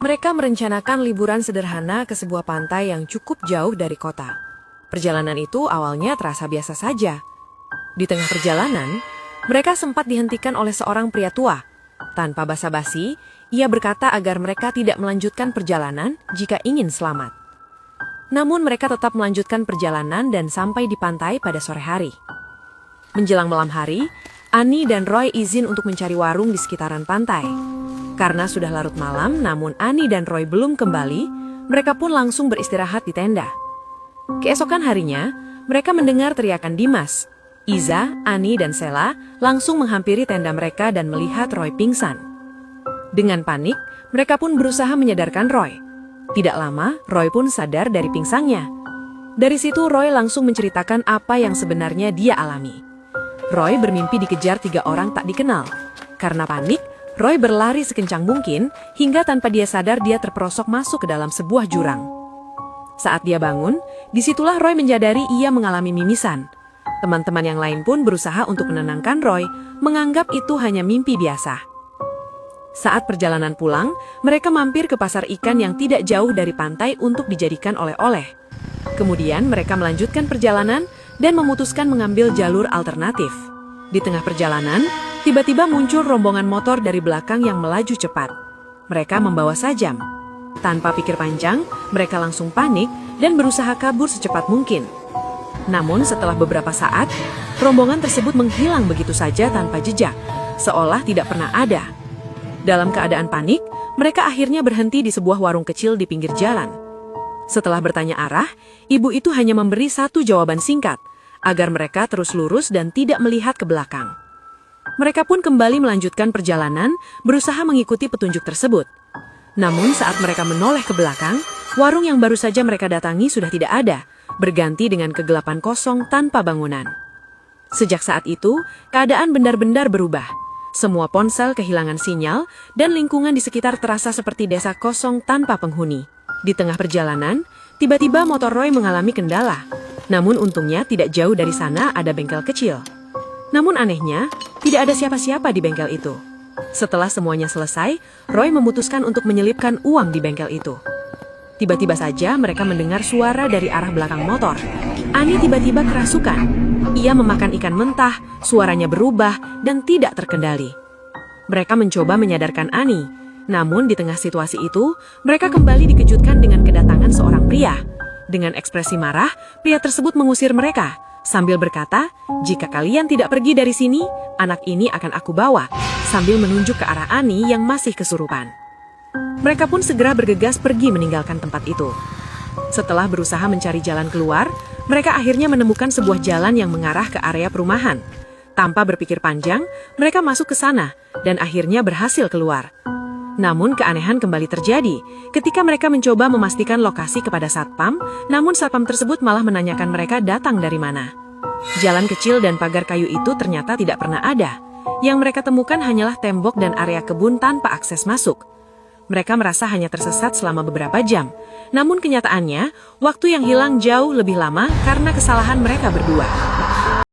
Mereka merencanakan liburan sederhana ke sebuah pantai yang cukup jauh dari kota. Perjalanan itu awalnya terasa biasa saja. Di tengah perjalanan, mereka sempat dihentikan oleh seorang pria tua. Tanpa basa-basi, ia berkata agar mereka tidak melanjutkan perjalanan jika ingin selamat. Namun mereka tetap melanjutkan perjalanan dan sampai di pantai pada sore hari. Menjelang malam hari, Annie dan Roy izin untuk mencari warung di sekitaran pantai. Karena sudah larut malam, namun Annie dan Roy belum kembali, mereka pun langsung beristirahat di tenda. Keesokan harinya, mereka mendengar teriakan Dimas. Iza, Annie, dan Sela langsung menghampiri tenda mereka dan melihat Roy pingsan. Dengan panik, mereka pun berusaha menyadarkan Roy. Tidak lama, Roy pun sadar dari pingsannya. Dari situ, Roy langsung menceritakan apa yang sebenarnya dia alami. Roy bermimpi dikejar 3 orang tak dikenal. Karena panik, Roy berlari sekencang mungkin hingga tanpa dia sadar dia terperosok masuk ke dalam sebuah jurang. Saat dia bangun, disitulah Roy menyadari ia mengalami mimisan. Teman-teman yang lain pun berusaha untuk menenangkan Roy, menganggap itu hanya mimpi biasa. Saat perjalanan pulang, mereka mampir ke pasar ikan yang tidak jauh dari pantai untuk dijadikan oleh-oleh. Kemudian mereka melanjutkan perjalanan dan memutuskan mengambil jalur alternatif. Di tengah perjalanan, tiba-tiba muncul rombongan motor dari belakang yang melaju cepat. Mereka membawa sajam. Tanpa pikir panjang, mereka langsung panik dan berusaha kabur secepat mungkin. Namun setelah beberapa saat, rombongan tersebut menghilang begitu saja tanpa jejak, seolah tidak pernah ada. Dalam keadaan panik, mereka akhirnya berhenti di sebuah warung kecil di pinggir jalan. Setelah bertanya arah, ibu itu hanya memberi satu jawaban singkat, agar mereka terus lurus dan tidak melihat ke belakang. Mereka pun kembali melanjutkan perjalanan, berusaha mengikuti petunjuk tersebut. Namun saat mereka menoleh ke belakang, warung yang baru saja mereka datangi sudah tidak ada, berganti dengan kegelapan kosong tanpa bangunan. Sejak saat itu, keadaan benar-benar berubah. Semua ponsel kehilangan sinyal, dan lingkungan di sekitar terasa seperti desa kosong tanpa penghuni. Di tengah perjalanan, tiba-tiba motor Roy mengalami kendala. Namun untungnya tidak jauh dari sana ada bengkel kecil. Namun anehnya, tidak ada siapa-siapa di bengkel itu. Setelah semuanya selesai, Roy memutuskan untuk menyelipkan uang di bengkel itu. Tiba-tiba saja mereka mendengar suara dari arah belakang motor. Annie tiba-tiba kerasukan. Ia memakan ikan mentah, suaranya berubah dan tidak terkendali. Mereka mencoba menyadarkan Annie. Namun di tengah situasi itu, mereka kembali dikejutkan dengan kedatangan seorang pria. Dengan ekspresi marah, pria tersebut mengusir mereka, sambil berkata, "Jika kalian tidak pergi dari sini, anak ini akan aku bawa," sambil menunjuk ke arah Annie yang masih kesurupan. Mereka pun segera bergegas pergi meninggalkan tempat itu. Setelah berusaha mencari jalan keluar, mereka akhirnya menemukan sebuah jalan yang mengarah ke area perumahan. Tanpa berpikir panjang, mereka masuk ke sana, dan akhirnya berhasil keluar. Namun keanehan kembali terjadi ketika mereka mencoba memastikan lokasi kepada satpam, namun satpam tersebut malah menanyakan mereka datang dari mana. Jalan kecil dan pagar kayu itu ternyata tidak pernah ada. Yang mereka temukan hanyalah tembok dan area kebun tanpa akses masuk. Mereka merasa hanya tersesat selama beberapa jam. Namun kenyataannya, waktu yang hilang jauh lebih lama karena kesalahan mereka berdua.